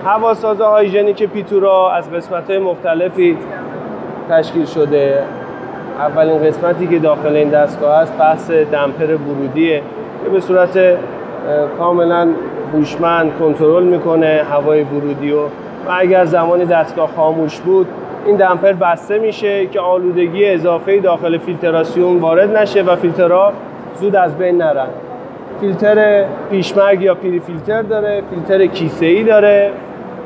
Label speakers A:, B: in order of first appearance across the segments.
A: هواساز هایژنیک پیتورا از قسمت‌های مختلفی تشکیل شده. اولین قسمتی که داخل این دستگاه است بحث دمپر ورودیه که به صورت کاملا هوشمند کنترل میکنه هوای ورودی و اگر زمانی دستگاه خاموش بود این دمپر بسته میشه که آلودگی اضافه‌ای داخل فیلتراسیون وارد نشه و فیلترها زود از بین نرن. فیلتر پیشمرگ یا پری فیلتر داره، فیلتر کیسه‌ای داره،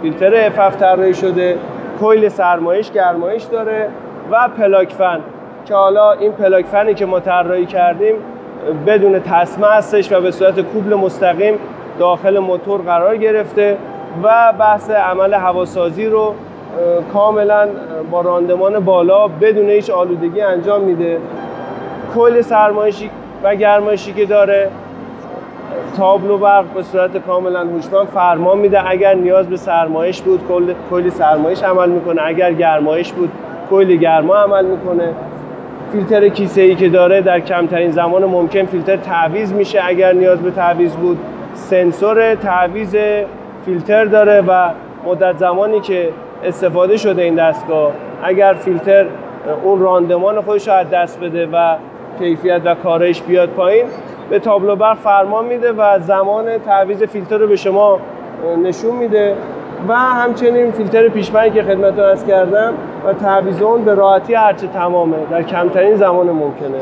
A: فیلتر FF طراحی شده، کویل سرمایش گرمایش داره و پلاک فن که حالا این پلاک فنی که ما طراحی کردیم بدون تسمه هستش و به صورت کوبل مستقیم داخل موتور قرار گرفته و بحث عمل هواسازی رو کاملا با راندمان بالا بدون هیچ آلودگی انجام میده. کویل سرمایشی و گرمایشی که داره، تابلو برق به صورت کاملا هوشمند فرمان میده. اگر نیاز به سرمایش بود کویل سرمایش عمل میکنه، اگر گرمایش بود کویل گرما عمل میکنه. فیلتر کیسه‌ای که داره در کمترین زمان ممکن فیلتر تعویض میشه اگر نیاز به تعویض بود. سنسور تعویض فیلتر داره و مدت زمانی که استفاده شده این دستگاه اگر فیلتر اون راندمان خودش رو از دست بده و کیفیت و کارش بیاد پایین به تابلو برق فرمان میده و زمان تعویض فیلتر رو به شما نشون میده و همچنین فیلتر پیشمرگی که خدمتتون عرض کردم و تعویض اون به راحتی هرچه تمامه در کمترین زمان ممکنه.